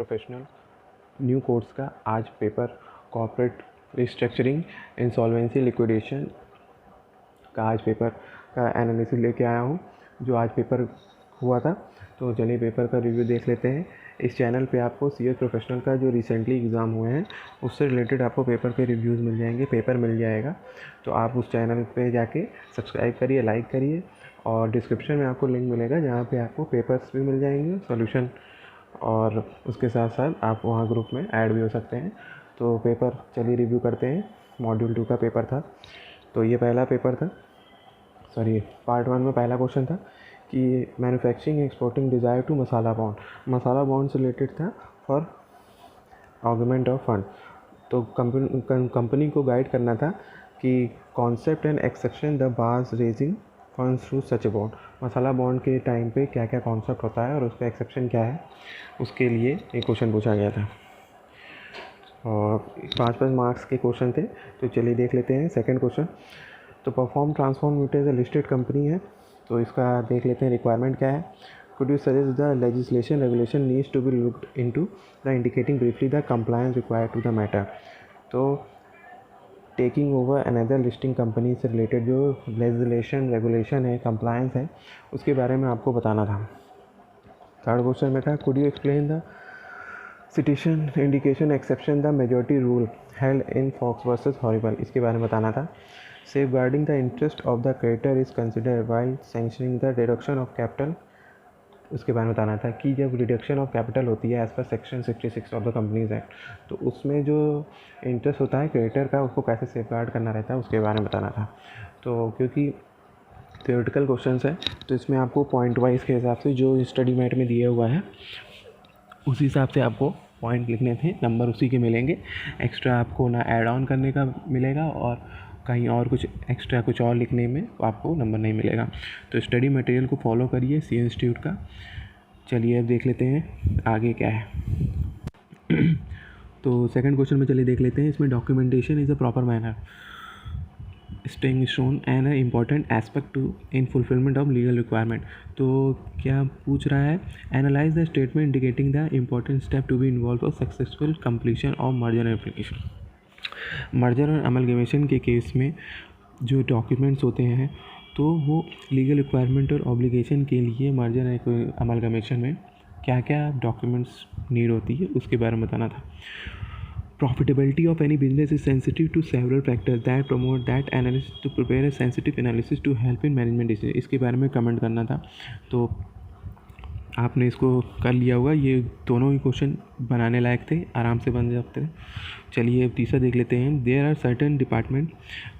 Professional new course का आज paper corporate restructuring insolvency liquidation का आज पेपर का एनालिसिस लेके आया हूँ, जो आज पेपर हुआ था। तो चलिए पेपर का रिव्यू देख लेते हैं। इस चैनल पे आपको सीएस प्रोफेशनल का जो रिसेंटली एग्ज़ाम हुए हैं उससे रिलेटेड आपको पेपर के रिव्यूज़ मिल जाएंगे, पेपर मिल जाएगा। तो आप उस चैनल पे जाके सब्सक्राइब करिए, लाइक करिए, और डिस्क्रिप्शन में आपको लिंक मिलेगा जहाँ पे आपको पेपर्स भी मिल जाएंगे, सॉल्यूशन, और उसके साथ साथ आप वहाँ ग्रुप में ऐड भी हो सकते हैं। तो पेपर चलिए रिव्यू करते हैं। मॉड्यूल 2 का पेपर था। तो ये पहला पेपर था, पार्ट 1 में पहला क्वेश्चन था कि manufacturing exporting desire to masala bond. Masala bond से रिलेटेड था फॉर ऑगमेंट ऑफ फंड। तो कंपनी को गाइड करना था कि concept and exception the bars raising funds through such a bond. Masala bond के टाइम पे क्या क्या कॉन्सेप्ट होता है और उसका एक्सेप्शन क्या है, उसके लिए एक क्वेश्चन पूछा गया था। और 5-5 मार्क्स के क्वेश्चन थे। तो चलिए देख लेते हैं सेकंड क्वेश्चन। तो Perform Transform Limited listed company है, तो इसका देख लेते हैं रिक्वायरमेंट क्या है। Could you suggest the legislation regulation needs to be looked into the indicating briefly the compliance required to the matter. तो taking over another listing company से रिलेटेड जो लेजिस्लेशन रेगुलेशन है, कंप्लायंस है, उसके बारे में आपको बताना था। थर्ड क्वेश्चन में था could you explain the citation indication exception the majority rule held in Foss versus Harbottle. इसके बारे में बताना था। Safeguarding the interest of the creditor is considered while sanctioning the reduction of capital. उसके बारे में बताना था कि जब रिडक्शन ऑफ कैपिटल होती है as per section 66 of the companies act, तो उसमें जो इंटरेस्ट होता है क्रेडिटर का, उसको कैसे सेफगार्ड करना रहता है, उसके बारे में बताना था। तो क्योंकि थ्योरेटिकल क्वेश्चंस है तो इसमें आपको पॉइंट वाइज के हिसाब से जो स्टडी मैट में दिया हुआ है उसी हिसाब से आपको पॉइंट लिखने थे, नंबर उसी के मिलेंगे। एक्स्ट्रा आपको ना ऐड ऑन करने का मिलेगा और कहीं और कुछ एक्स्ट्रा कुछ और लिखने में आपको नंबर नहीं मिलेगा। तो स्टडी मटेरियल को फॉलो करिए सी इंस्टीट्यूट का। चलिए अब देख लेते हैं आगे क्या है। तो सेकंड क्वेश्चन में चलिए देख लेते हैं। इसमें documentation is a proper manner staying stone and a important aspect to in fulfilment of legal requirement. तो क्या पूछ रहा है, analyse the statement indicating the important step to be involve for successful completion of merger application. Merger और amalgamation के case में जो documents होते हैं तो वो लीगल रिक्वायरमेंट और ऑब्लिगेशन के लिए मर्जर अमलगमेशन में क्या क्या डॉक्यूमेंट्स नीड होती है उसके बारे में बताना था। Profitability of any business is sensitive to several factors that promote that analysis to prepare a sensitive analysis to help in management decision। इसके बारे में कमेंट करना था। तो आपने इसको कर लिया होगा। ये दोनों ही क्वेश्चन बनाने लायक थे, आराम से बन जाते थे। चलिए अब तीसरा देख लेते हैं। There are certain department.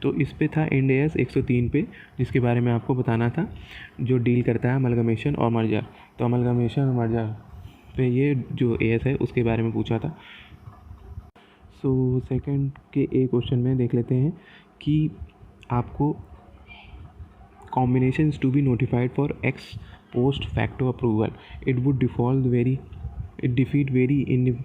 तो इस पे था इंड AS 103 पे, जिसके बारे में आपको बताना था, जो डील करता है अमलगमेशन और मर्जर। तो अमलगमेशन और मर्जर पे ये जो AS है उसके बारे में पूछा था। सो सेकंड के ए क्वेश्चन में देख लेते हैं कि आपको combinations to be notified for ex post facto approval it would defeat very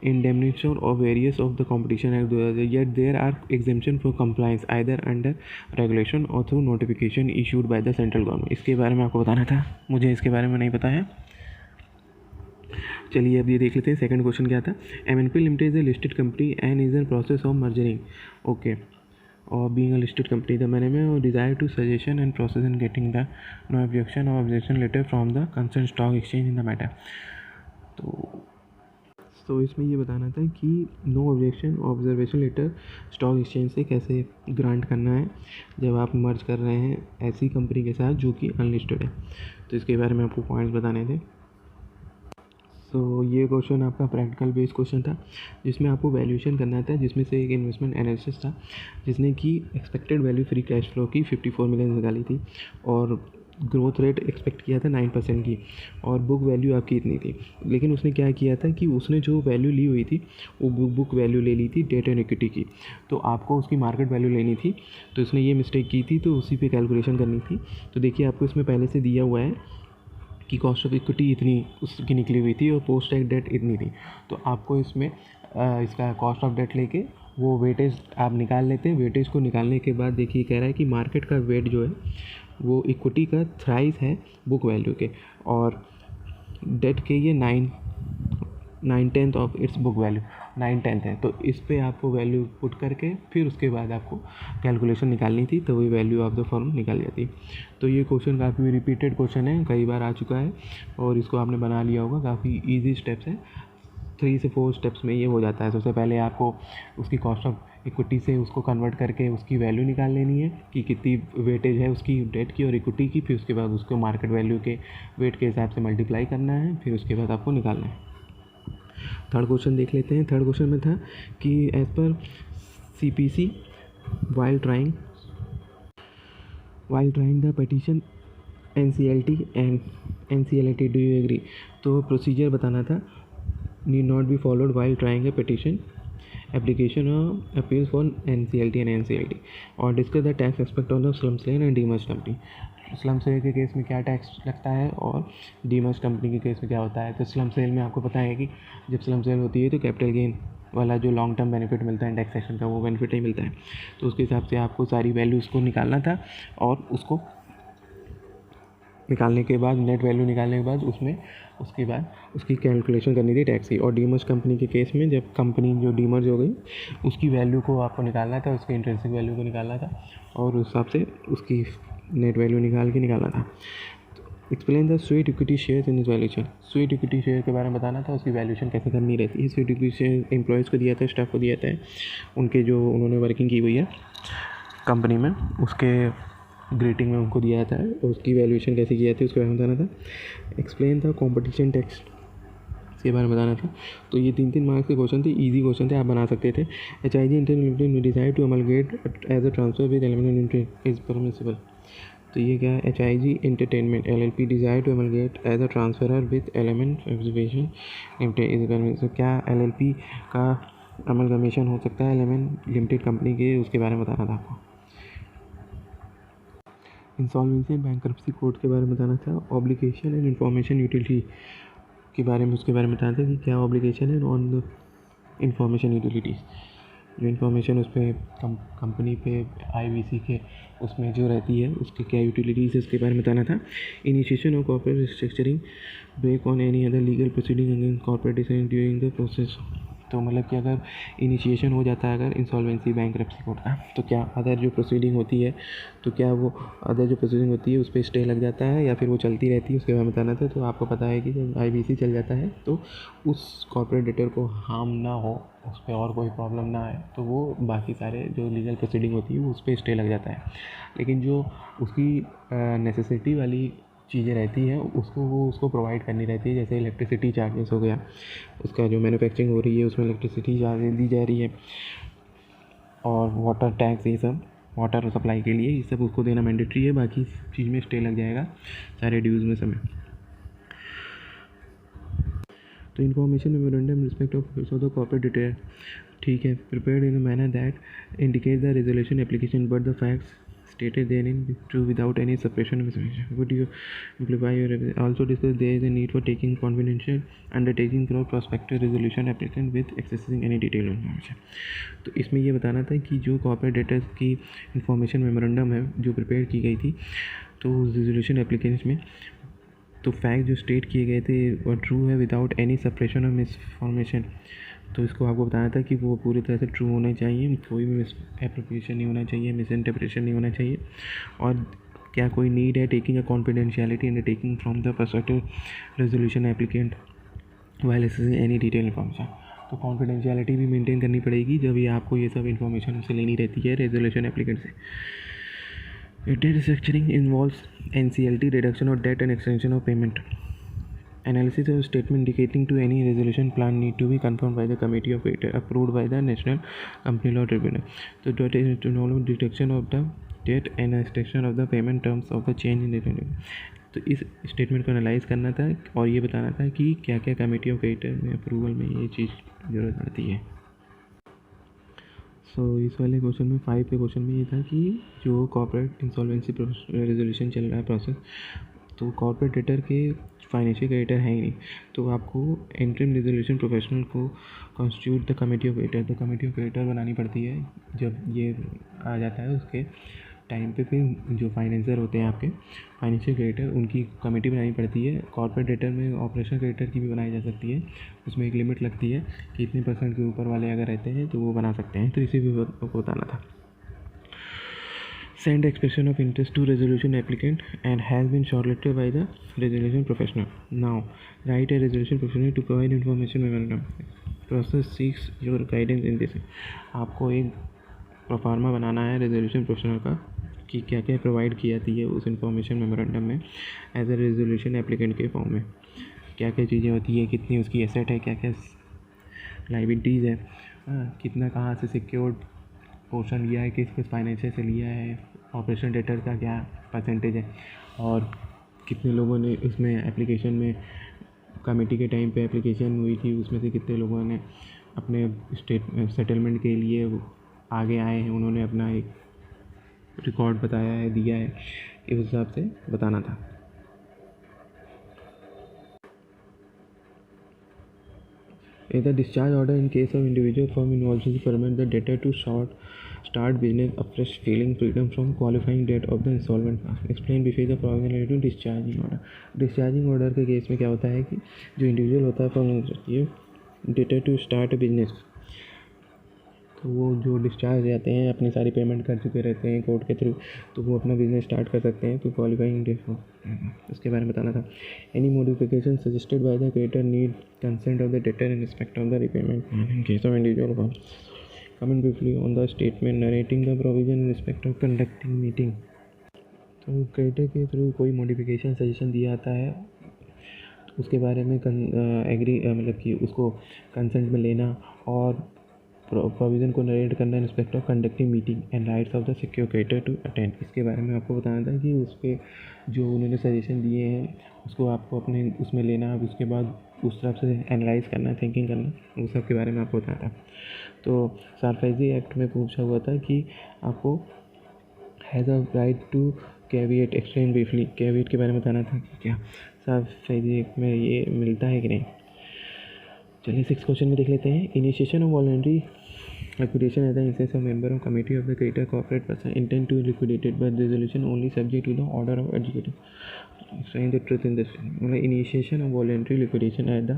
indemnification of various of the competition act, yet there are exemption for compliance either under regulation or through notification issued by the central government। इसके बारे में आपको बताना था, मुझे इसके बारे में नहीं पता है। चलिए अब ये देख लेते हैं। सेकंड क्वेश्चन क्या था, MNP limited is a listed company and is in process of merging okay और being a listed company the management desire to suggestion and process in getting the no objection और objection letter from the concern stock exchange in the matter. तो इसमें ये बताना था कि no objection observation letter stock exchange से कैसे grant करना है जब आप मर्ज कर रहे हैं ऐसी कंपनी के साथ जो कि अनलिस्टेड है। तो इसके बारे में आपको पॉइंट्स बताने थे। तो ये क्वेश्चन आपका प्रैक्टिकल बेस्ड क्वेश्चन था जिसमें आपको वैल्यूएशन करना था, जिसमें से एक इन्वेस्टमेंट एनालिसिस था जिसने कि expected value free cash flow की 54 मिलियन निकाली थी और ग्रोथ रेट एक्सपेक्ट किया था 9% की और बुक वैल्यू आपकी इतनी थी। लेकिन उसने क्या किया था कि उसने जो वैल्यू ली हुई थी वो बुक वैल्यू ले ली थी डेट एंड इक्विटी की, तो आपको उसकी मार्केट वैल्यू लेनी थी। तो इसने ये मिस्टेक की थी, तो उसी पे कैलकुलेशन करनी थी। तो देखिए आपको इसमें पहले से दिया हुआ है कि कॉस्ट ऑफ इक्विटी इतनी उसकी निकली हुई थी और पोस्ट टैक्स डेट इतनी थी। तो आपको इसमें इसका कॉस्ट ऑफ डेट लेके वो वेटेज आप निकाल लेते हैं। वेटेज को निकालने के बाद देखिए कह रहा है कि मार्केट का वेट जो है वो इक्विटी का थ्राइस है बुक वैल्यू के और डेट के ये 9 9/10 ऑफ इट्स बुक वैल्यू, 9/10 है, तो इस पे आपको वैल्यू पुट करके फिर उसके बाद आपको कैलकुलेशन निकालनी थी, तो वही वैल्यू ऑफ द फर्म निकाल जाती है। तो ये क्वेश्चन काफ़ी रिपीटेड क्वेश्चन है, कई बार आ चुका है और इसको आपने बना लिया होगा। काफ़ी ईजी स्टेप्स हैं, 3 से 4 स्टेप्स में ये हो जाता है। सबसे पहले आपको उसकी कॉस्ट ऑफ इक्विटी से उसको कन्वर्ट करके उसकी वैल्यू निकाल लेनी है कि कितनी वेटेज है उसकी डेट की और इक्विटी की, फिर उसके बाद उसको मार्केट वैल्यू के वेट के हिसाब से मल्टीप्लाई करना है, फिर उसके बाद आपको निकालना है। थर्ड क्वेश्चन देख लेते हैं। थर्ड क्वेश्चन में था कि as per CPC while trying the petition NCLT and NCLT do you agree. तो प्रोसीजर बताना था, need not be followed while trying a petition application or appeals for NCLT and NCLT, और discuss the tax aspect of the slump sale and demerge company. Slump sale के case में क्या tax लगता है और demerge company के case में क्या होता है। तो स्लम सेल में आपको पता है कि जब स्लम सेल होती है तो कैपिटल गेन वाला जो लॉन्ग टर्म बेनिफिट मिलता है टैक्सेशन का, वो बेनिफिट ही मिलता है। तो उसके हिसाब से आपको सारी वैल्यूज़ को निकालना था और उसको निकालने के बाद, नेट वैल्यू निकालने के बाद उसमें उसके बाद उसकी कैलकुलेशन करनी थी टैक्स की। और डीमर्ज कंपनी के केस में जब कंपनी जो डीमर्ज हो गई उसकी वैल्यू को आपको निकालना था, उसके इंट्रिंसिक वैल्यू को निकालना था और उस हिसाब से उसकी नेट वैल्यू निकाल के निकालना था। Explain the sweat equity share in इस वैल्यूशन। स्वेट इक्विटी शेयर के बारे में बताना था, उसकी वैल्यूशन कैसे करनी रहती है। स्वेट इक्विटी शेयर एम्प्लॉयज़ को दिया था, स्टाफ को दिया था, उनके जो उन्होंने वर्किंग की हुई है कंपनी में, उसके ग्रेटिंग में उनको दिया था, उसकी वैल्यूएशन कैसे की जाती है उसके बारे में बताना था। एक्सप्लेन था कॉम्पिटिशन टैक्स के बारे में बताना था। तो ये 3-3 मार्क्स के क्वेश्चन थे, इजी क्वेश्चन थे, आप बना सकते थे। HIG international limited decide to amalgamate as a transfer with element is permissible. तो ये क्या है, HIG entertainment LLP decide to amalgamate as a transferor with element exhibition limited is permissible. तो क्या LLP का अमलगमेशन हो सकता है एलिमेंट लिमिटेड कंपनी के, उसके बारे में बताना था आपको। इंसॉल्वेंसी एंड बैंक्रप्सी कोड के बारे में बताना था। ऑब्लिगेशन एंड इंफॉर्मेशन यूटिलिटी के बारे में, उसके बारे में बताना था कि क्या ऑब्लिगेशन है ऑन द इंफॉर्मेशन यूटिलिटीज़, जो इन्फॉर्मेशन उस पर कंपनी पे IBC के उसमें जो रहती है उसके क्या यूटिलिटीज़ है उसके बारे में बताना था। Initiation of corporate restructuring, break on any other legal proceeding against corporate decision during the process. तो मतलब कि अगर इनिशिएशन हो जाता है अगर इंसॉल्वेंसी बैंक्रप्सी कोड का, तो क्या अदर जो प्रोसीडिंग होती है, तो क्या वो अदर जो प्रोसीडिंग होती है उस पर स्टे लग जाता है या फिर वो चलती रहती है, उसके बारे में बताना था। तो आपको पता है कि जब IBC चल जाता है तो उस कॉर्पोरेट डेटर को हार्म ना हो, उस पर और कोई प्रॉब्लम ना आए, तो वो बाकी सारे जो लीगल प्रोसीडिंग होती है वो उस पर स्टे लग जाता है। लेकिन जो उसकी नेसेसिटी वाली चीज़ें रहती हैं उसको प्रोवाइड करनी रहती है, जैसे इलेक्ट्रिसिटी चार्जेस हो गया, उसका जो मैन्युफैक्चरिंग हो रही है उसमें इलेक्ट्रिसिटी चार्जेस दी जा रही है, और वाटर टैक्स, ये सब वाटर सप्लाई के लिए ये सब उसको देना मैंडेटरी है, बाकी चीज़ में स्टे लग जाएगा सारे ड्यूज़ में समय। तो information memorandum respect of the corporate detail, ठीक है, prepared in a manner that indicate the resolution application but the facts stated therein true without any suppression of information. Would you amplify your also discuss there is a need for taking confidential undertaking through prospective resolution applicant with accessing any detailed information. तो इसमें ये बताना था कि जो corporate debtors की information memorandum है जो प्रिपेयर की गई थी, तो रेजोल्यूशन एप्लीकेशन में तो फैक्ट जो स्टेट किए गए थे वो ट्रू है विदाउट एनी सप्रेशन और मिसफॉर्मेशन। तो इसको आपको बताना था कि वो पूरी तरह से ट्रू होना चाहिए, कोई भी मिस एप्रोप्रिएशन नहीं होना चाहिए, मिस इंटरप्रिटेशन नहीं होना चाहिए, और क्या कोई नीड है taking a confidentiality undertaking from the perspective resolution applicant while assessing any detail information. तो कॉन्फिडेंशियलिटी भी मेंटेन करनी पड़ेगी जब ये आपको ये सब इन्फॉर्मेशन उनसे लेनी रहती है रेजोल्यूशन एप्लीकेंट से। Debt restructuring involves NCLT, reduction of debt and extension of payment. Analysis of statement indicating to any resolution plan need to be confirmed by the committee of it approved by the National Company Law Tribunal. So that is to involve deduction of the debt and extension of the payment terms of the change in the तो इस statement को analyse करना था और ये बताना था कि क्या क्या कमेटी ऑफ क्रेडिटर में अप्रूवल में ये चीज़ ज़रूरत पड़ती है। इस वाले क्वेश्चन में 5 के क्वेश्चन में ये था कि जो कॉर्पोरेट इंसॉल्वेंसी रेजोल्यूशन चल रहा है प्रोसेस, तो कॉर्पोरेट डेटर के फाइनेंशियल क्रेडिटर है ही नहीं, तो आपको इंटरिम रेजोल्यूशन प्रोफेशनल को constitute the committee of creditor, तो कमेटी ऑफ क्रेडिटर बनानी पड़ती है जब ये आ जाता है उसके टाइम पे फिर जो फाइनेंसर होते हैं आपके फाइनेंशियल क्रेडिटर, उनकी कमेटी बनानी पड़ती है। कॉर्पोरेट डेटर में ऑपरेशनल क्रेडिटर की भी बनाई जा सकती है। उसमें एक लिमिट लगती है कि इतने % के ऊपर वाले अगर रहते हैं तो वो बना सकते हैं। तो इसी भी को बताना था। Send expression of interest to resolution applicant and has been shortlisted by the resolution professional. Now, write a resolution professional to provide information memorandum. Process seeks your guidance in this. आपको एक प्रोफार्मा बनाना है resolution professional का कि क्या क्या provide की जाती है उस इन्फॉर्मेशन मेमोरेंडम में एज ए रेजोल्यूशन एप्लीकेंट के फॉर्म में। क्या क्या चीज़ें होती है, कितनी उसकी एसेट है, क्या क्या लाइबिलिटीज़ है, कितना कहाँ से सिक्योर्ड पोर्शन लिया है, किस किस फाइनेंशियल से लिया है, ऑपरेशन डेटर का क्या % है, और कितने लोगों ने उसमें एप्लीकेशन में कमेटी के टाइम पे एप्लीकेशन हुई थी उसमें से कितने लोगों ने अपने सेटलमेंट के लिए आगे आए हैं, उन्होंने अपना एक रिकॉर्ड बताया है, दिया है, इस हिसाब से बताना था। The discharge order in case of individual firm involves permit the debtor to start business afresh, feeling freedom from qualifying date of the insolvent past. Explain before the provision related to discharging order. Discharging order के case में क्या होता है कि जो individual होता है firm होती है डेटर टू स्टार्ट बिजनेस, तो वो जो डिस्चार्ज जाते हैं अपनी सारी पेमेंट कर चुके रहते हैं कोर्ट के थ्रू, तो वो अपना बिजनेस स्टार्ट कर सकते हैं। तो क्वालिफाइंग डेट उसके बारे में बताना था। Any modification suggested by the creditor need consent of the debtor in respect of the repayment in case of individual firm. Comment briefly on the statement narrating the provision in respect of conducting meeting. तो creditor के through कोई modification suggestion दिया जाता है उसके बारे में agree मतलब कि उसको कंसेंट में लेना और प्रोविज़न को नरेट करना in respect of conducting meeting and rights of the secure creditor to attend. इसके बारे में आपको बताना था कि उस पर जो उन्होंने सजेशन दिए हैं उसको आपको अपने उसमें लेना, उसके बाद उस तरफ से एनालाइज करना, थिंकिंग करना, उस सब के बारे में आपको बताना था। तो सारफाइजी एक्ट में पूछा हुआ था कि आपको has a right to caveat. Explain briefly caveat के बारे में बताना था कि क्या सारफाइजी एक्ट में ये मिलता है कि नहीं। चलिए 6 क्वेश्चन में देख लेते हैं। Initiation of voluntary liquidation as an instance of member of committee of the creditor corporate person intend to liquidate it but resolution only subject to the order of executive. Explain the truth in this. Initiation of voluntary liquidation as the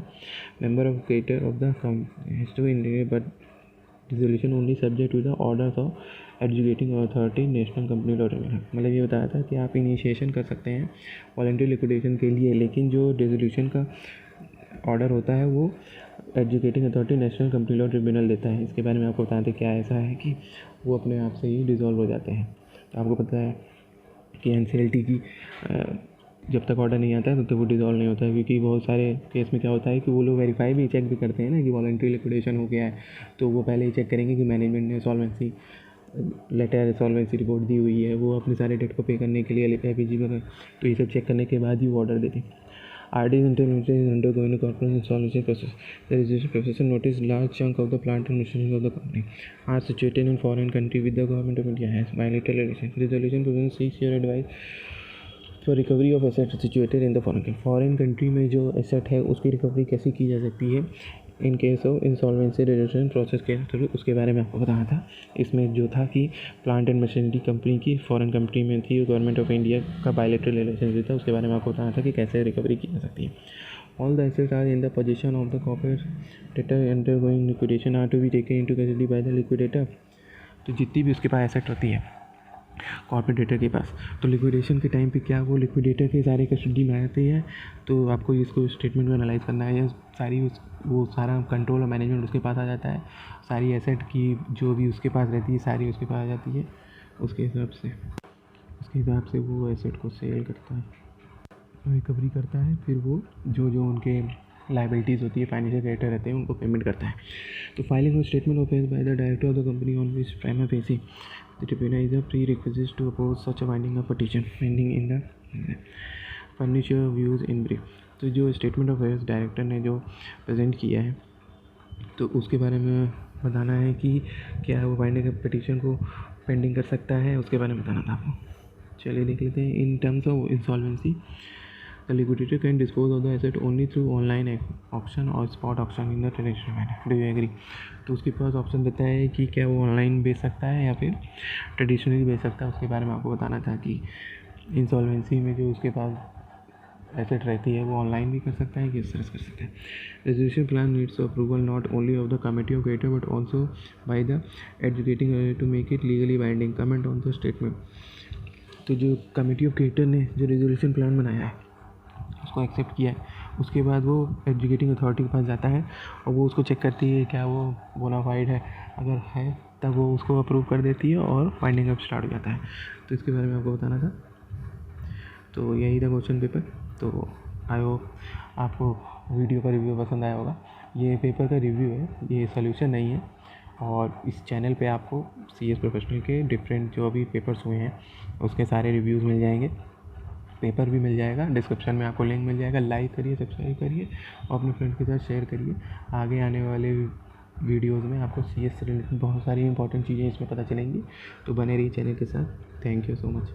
member of creditor of the company has to indicate but resolution only subject to the orders of adjudicating authority national company law tribunal. मतलब ये बताया था कि आप initiation कर सकते हैं voluntary liquidation के लिए, लेकिन जो रेजोल्यूशन का ऑर्डर होता है वो adjudicating authority national company law tribunal देता है। इसके बारे में आपको बताते हैं क्या ऐसा है कि वो अपने आप से ही डिज़ोल्व हो जाते हैं। तो आपको पता है कि NCLT की जब तक ऑर्डर नहीं आता है तब तक वो डिज़ोल्व नहीं होता है, क्योंकि बहुत सारे केस में क्या होता है कि वो लोग वेरीफाई भी चेक भी करते हैं ना कि वॉलंटरी लिक्विडेशन हो गया है, तो वो पहले ही चेक करेंगे कि मैनेजमेंट ने सॉल्वेंसी लेटर सॉल्वेंसी रिपोर्ट दी हुई है, वो अपने सारे डेट को पे करने के लिए LPG में, तो ये सब चेक करने के बाद ही वो ऑर्डर देते हैं। RD's intermediary is undergoing a corporate insolvency process. The resolution profession notice large chunk of the plant and machinery of the company are situated in foreign country with the government of India has bilateral relations. Resolution profession seeks your advice for recovery of assets situated in the foreign country. Foreign country में जो asset है उसकी recovery कैसे की जा सकती है in case of insolvency resolution process के थ्रू, उसके बारे में आपको बताना था। इसमें जो था कि प्लांट एंड मशीनरी कंपनी की फॉरेन कंट्री में थी, गवर्नमेंट ऑफ इंडिया का बायलैटरल रिलेशन था, उसके बारे में आपको बताना था कि कैसे रिकवरी की जा सकती है। All the assets are in the position of the corporate debtor undergoing liquidation are to be taken into custody by the liquidator. तो जितनी भी उसके पास एसेट होती है कॉर्पोरेट डेटर के पास, तो लिक्विडेशन के टाइम पे क्या वो लिक्विडेटर के सारे कस्टडी में आती है, तो आपको इसको स्टेटमेंट में एनालाइज करना है। या सारी वो सारा कंट्रोल और मैनेजमेंट उसके पास आ जाता है, सारी एसेट की जो भी उसके पास रहती है सारी उसके पास आ जाती है। उसके हिसाब से वो एसेट को सेल करता है, रिकवरी करता है, फिर वो जो उनके लाइबिलिटीज़ होती है, फाइनेंशियल क्रेडिटर रहते हैं, उनको पेमेंट करता है। तो filing of statement of affairs by the director of the company on which prima facie the tribunal is a prerequisite to oppose such a binding of petition pending in the furnish your views in brief. तो जो statement of affairs director ने जो present किया है तो उसके बारे में बताना है कि क्या वो बाइंडिंग ऑफ पिटीशन को पेंडिंग कर सकता है, उसके बारे में बताना था आपको। चलिए देख लेते हैं। In terms of insolvency the liquidator can dispose of the asset only through online option और spot option in the traditional manner. Do you agree? तो उसके पास ऑप्शन देता है कि क्या वो ऑनलाइन बेच सकता है या फिर ट्रेडिशनली बेच सकता है। उसके बारे में आपको बताना था कि इंसॉल्वेंसी में जो उसके पास एसेट रहती है वो ऑनलाइन भी कर सकता है, किस तरह से कर सकता है। Resolution plan needs approval not only of the committee of creditor but also by the adjudicating to make it legally binding. Comment on the statement. तो जो कमिटी ऑफ क्रिएटर ने जो रेजोल्यूशन प्लान बनाया है उसको एक्सेप्ट किया है, उसके बाद वो एजुकेटिंग अथॉरिटी के पास जाता है और वो उसको चेक करती है क्या वो बोनाफाइड है। अगर है तब वो उसको अप्रूव कर देती है और बाइंडिंग अप स्टार्ट हो जाता है। तो इसके बारे में आपको बताना था। तो यही था क्वेश्चन पेपर। तो आई होप आपको वीडियो का रिव्यू पसंद आया होगा। ये पेपर का रिव्यू है, ये सॉल्यूशन नहीं है। और इस चैनल पे आपको CS प्रोफेशनल के डिफरेंट जो अभी पेपर्स हुए हैं उसके सारे रिव्यूज़ मिल जाएंगे, पेपर भी मिल जाएगा। डिस्क्रिप्शन में आपको लिंक मिल जाएगा। लाइक करिए, सब्सक्राइब करिए और अपने फ्रेंड्स के साथ शेयर करिए। आगे आने वाले वीडियोज़ में आपको CS से रिलेटेड बहुत सारी इंपॉर्टेंट चीज़ें इसमें पता चलेंगी। तो बने रहिए चैनल के साथ। Thank you so much.